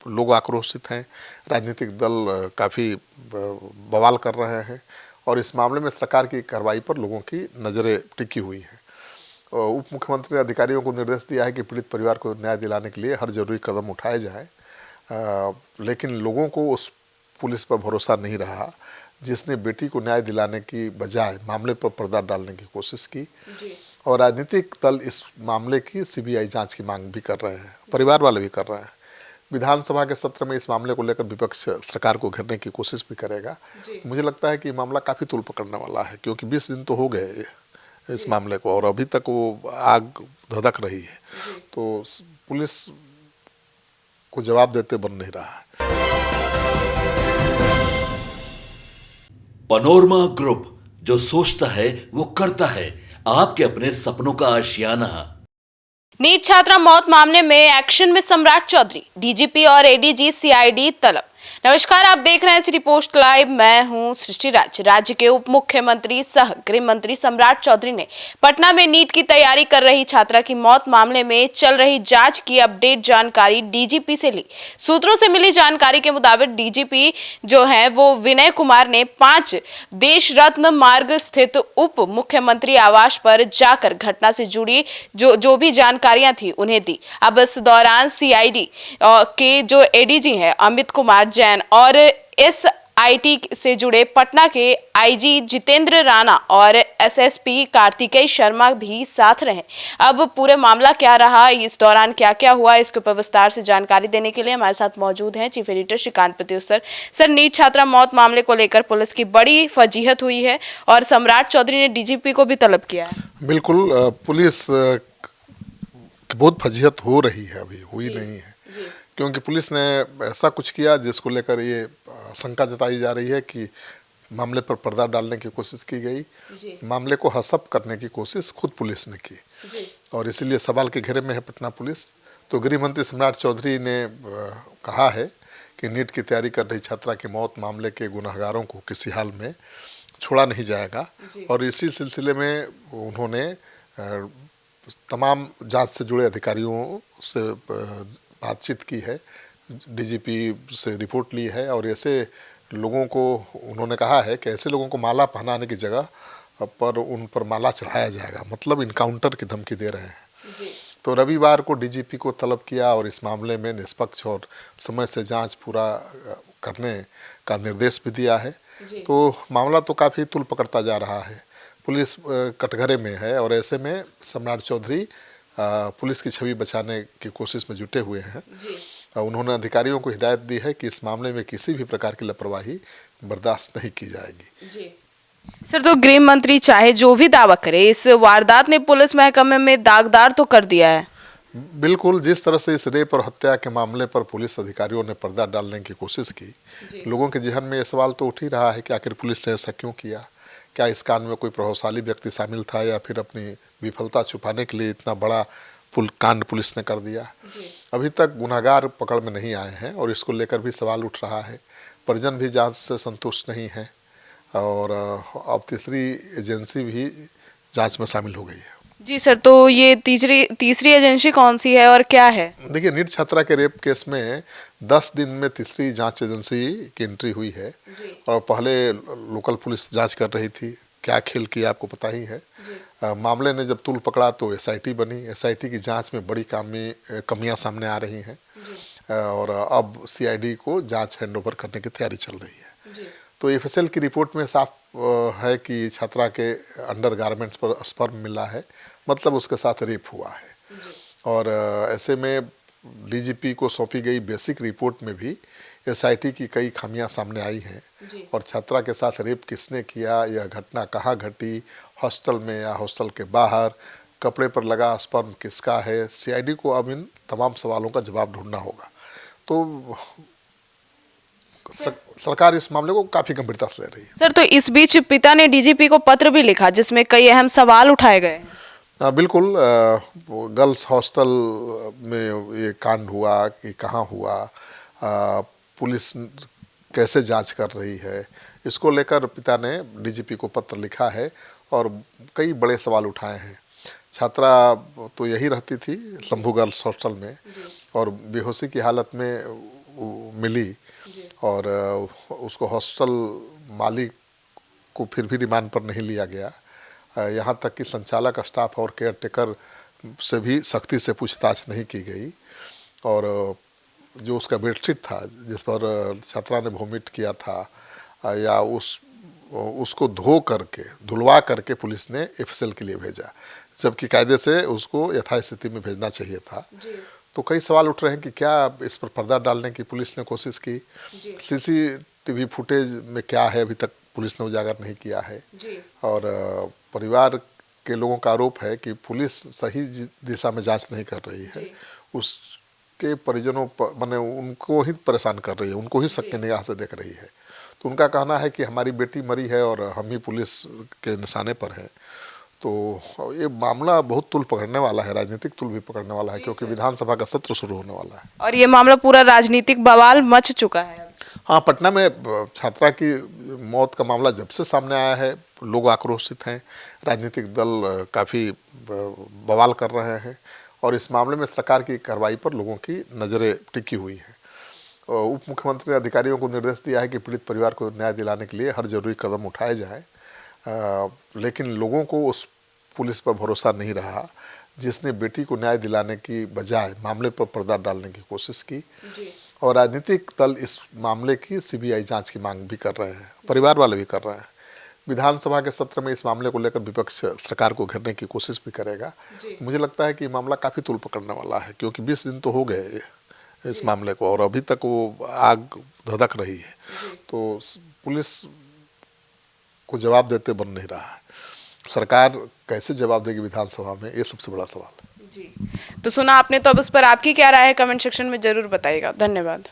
लोग आक्रोशित हैं, राजनीतिक दल काफ़ी बवाल कर रहे हैं और इस मामले में सरकार की कार्रवाई पर लोगों की नज़रें टिकी हुई हैं। उप मुख्यमंत्री ने अधिकारियों को निर्देश दिया है कि पीड़ित परिवार को न्याय दिलाने के लिए हर जरूरी कदम उठाए जाएं, लेकिन लोगों को उस पुलिस पर भरोसा नहीं रहा जिसने बेटी को न्याय दिलाने की बजाय मामले पर पर्दा डालने की कोशिश की। और राजनीतिक दल इस मामले की सीबीआई जांच की मांग भी कर रहे हैं, परिवार वाले भी कर रहे हैं। विधानसभा के सत्र में इस मामले को लेकर विपक्ष सरकार को घेरने की कोशिश भी करेगा। मुझे लगता है कि मामला काफ़ी तूल पकड़ने वाला है, क्योंकि 20 दिन तो हो गए इस मामले को और अभी तक वो आग धधक रही है, तो पुलिस को जवाब देते बन नहीं रहा है। पनोरमा ग्रुप, जो सोचता है वो करता है, आपके अपने सपनों का आशियाना। नीट छात्रा मौत मामले में एक्शन में सम्राट चौधरी, डीजीपी और एडीजी सीआईडी तलब। नमस्कार, आप देख रहे हैं सिटी पोस्ट लाइव। मैं हूं सृष्टि राज। राज्य के उप मुख्यमंत्री सह गृह मंत्री सम्राट चौधरी ने पटना में नीट की तैयारी कर रही छात्रा की मौत मामले में चल रही जांच की अपडेट जानकारी डीजीपी से ली। सूत्रों से मिली जानकारी के मुताबिक डीजीपी जो है वो विनय कुमार ने 5 देश रत्न मार्ग स्थित उप मुख्यमंत्री आवास पर जाकर घटना से जुड़ी जो भी जानकारियां थी उन्हें दी। अब इस दौरान सीआईडी के जो एडीजी हैं अमित कुमार जैन और एसआईटी से जुड़े पटना के आईजी जितेंद्र राणा और एसएसपी कार्तिकेय शर्मा भी साथ रहे। अब पूरे मामला क्या रहा, इस दौरान क्या क्या हुआ, इसके ऊपर विस्तार से जानकारी देने के लिए हमारे साथ मौजूद हैं chief editor Shrikant Pratyush sir. NEET छात्रा मौत मामले को लेकर पुलिस की बड़ी फजीहत हुई है और सम्राट चौधरी ने डीजीपी को भी तलब किया है। बिल्कुल, पुलिस बहुत फजीहत हो रही है, अभी हुई नहीं है, क्योंकि पुलिस ने ऐसा कुछ किया जिसको लेकर ये शंका जताई जा रही है कि मामले पर पर्दा डालने की कोशिश की गई, मामले को हसप करने की कोशिश खुद पुलिस ने की और इसीलिए सवाल के घेरे में है पटना पुलिस। तो गृह मंत्री सम्राट चौधरी ने कहा है कि नीट की तैयारी कर रही छात्रा की मौत मामले के गुनहगारों को किसी हाल में छोड़ा नहीं जाएगा और इसी सिलसिले में उन्होंने तमाम जांच से जुड़े अधिकारियों से बातचीत की है, डीजीपी से रिपोर्ट ली है और ऐसे लोगों को उन्होंने कहा है कि ऐसे लोगों को माला पहनाने की जगह पर उन पर माला चढ़ाया जाएगा, मतलब इनकाउंटर की धमकी दे रहे हैं। तो रविवार को डीजीपी को तलब किया और इस मामले में निष्पक्ष और समय से जांच पूरा करने का निर्देश भी दिया है। तो मामला तो काफ़ी तूल पकड़ता जा रहा है, पुलिस कटघरे में है और ऐसे में सम्राट चौधरी पुलिस की छवि बचाने की कोशिश में जुटे हुए हैं। उन्होंने अधिकारियों को हिदायत दी है कि इस मामले में किसी भी प्रकार की लापरवाही बर्दाश्त नहीं की जाएगी। सर, तो गृह मंत्री चाहे जो भी दावा करे, इस वारदात ने पुलिस महकमे में दागदार तो कर दिया है। बिल्कुल, जिस तरह से इस रेप और हत्या के मामले पर पुलिस अधिकारियों ने पर्दा डालने की कोशिश की, लोगों के जहन में ये सवाल तो उठ ही रहा है कि आखिर पुलिस ने ऐसा क्यों किया। क्या इस कांड में कोई प्रभावशाली व्यक्ति शामिल था या फिर अपनी विफलता छुपाने के लिए इतना बड़ा कांड पुलिस ने कर दिया। अभी तक गुनहगार पकड़ में नहीं आए हैं और इसको लेकर भी सवाल उठ रहा है। परिजन भी जांच से संतुष्ट नहीं है और अब तीसरी एजेंसी भी जांच में शामिल हो गई है। जी सर, तो ये तीसरी एजेंसी कौन सी है और क्या है? देखिए, नीट छात्रा के रेप केस में 10 दिन में तीसरी जांच एजेंसी की एंट्री हुई है और पहले लोकल पुलिस जांच कर रही थी। क्या खेल किया आपको पता ही है। मामले ने जब तूल पकड़ा तो एसआईटी बनी। एसआईटी की जांच में बड़ी कमियां सामने आ रही हैं और अब सीआईडी को जांच हैंडओवर करने की तैयारी चल रही है। तो एफएसएल की रिपोर्ट में साफ है कि छात्रा के अंडरगारमेंट्स पर स्पर्म मिला है, मतलब उसके साथ रेप हुआ है। और ऐसे में डीजीपी को सौंपी गई बेसिक रिपोर्ट में भी एसआईटी की कई खामियां सामने आई हैं और छात्रा के साथ रेप किसने किया, यह घटना कहाँ घटी, हॉस्टल में या हॉस्टल के बाहर, कपड़े पर लगा स्पर्म किसका है, सीआईडी को अब इन तमाम सवालों का जवाब ढूंढना होगा। तो सरकार इस मामले को काफी गंभीरता से ले रही है। सर, तो इस बीच पिता ने डीजीपी को पत्र भी लिखा जिसमें कई अहम सवाल उठाए गए। बिल्कुल, गर्ल्स हॉस्टल में ये कांड हुआ कि कहाँ हुआ, पुलिस कैसे जांच कर रही है, इसको लेकर पिता ने डीजीपी को पत्र लिखा है और कई बड़े सवाल उठाए हैं। छात्रा तो यही रहती थी शंभू गर्ल्स हॉस्टल में और बेहोशी की हालत में मिली और उसको हॉस्टल मालिक को फिर भी रिमांड पर नहीं लिया गया। यहाँ तक कि संचालक, स्टाफ और केयर टेकर से भी सख्ती से पूछताछ नहीं की गई और जो उसका बेडशीट था जिस पर छात्रा ने वोमिट किया था या उसको धुलवा करके पुलिस ने एफएसएल के लिए भेजा, जबकि कायदे से उसको यथास्थिति में भेजना चाहिए था। तो कई सवाल उठ रहे हैं कि क्या इस पर पर्दा डालने की पुलिस ने कोशिश की, सीसीटीवी फुटेज में क्या है अभी तक पुलिस ने उजागर नहीं किया है और परिवार के लोगों का आरोप है कि पुलिस सही दिशा में जांच नहीं कर रही है, उसके परिजनों पर माने उनको ही परेशान कर रही है, उनको ही शक की निगाह से देख रही है। तो उनका कहना है कि हमारी बेटी मरी है और हम ही पुलिस के निशाने पर हैं। तो ये मामला बहुत तूल पकड़ने वाला है, राजनीतिक तूल भी पकड़ने वाला है, क्योंकि विधानसभा का सत्र शुरू होने वाला है और ये मामला पूरा राजनीतिक बवाल मच चुका है। हाँ, पटना में छात्रा की मौत का मामला जब से सामने आया है लोग आक्रोशित हैं, राजनीतिक दल काफ़ी बवाल कर रहे हैं और इस मामले में सरकार की कार्रवाई पर लोगों की नज़रें टिकी हुई हैं। उप मुख्यमंत्री ने अधिकारियों को निर्देश दिया है कि पीड़ित परिवार को न्याय दिलाने के लिए हर जरूरी कदम उठाए जाएं, लेकिन लोगों को उस पुलिस पर भरोसा नहीं रहा जिसने बेटी को न्याय दिलाने की बजाय मामले पर पर्दा डालने की कोशिश की और राजनीतिक दल इस मामले की सीबीआई जांच की मांग भी कर रहे हैं, परिवार वाले भी कर रहे हैं। विधानसभा के सत्र में इस मामले को लेकर विपक्ष सरकार को घेरने की कोशिश भी करेगा। मुझे लगता है कि मामला काफ़ी तूल पकड़ने वाला है, क्योंकि 20 दिन तो हो गए इस मामले को और अभी तक वो आग धधक रही है, तो पुलिस को जवाब देते बन नहीं रहा है। सरकार कैसे जवाब देगी विधानसभा में, ये सबसे बड़ा सवाल है। जी, तो सुना आपने, तो अब इस पर आपकी क्या राय है कमेंट सेक्शन में जरूर बताइएगा। धन्यवाद।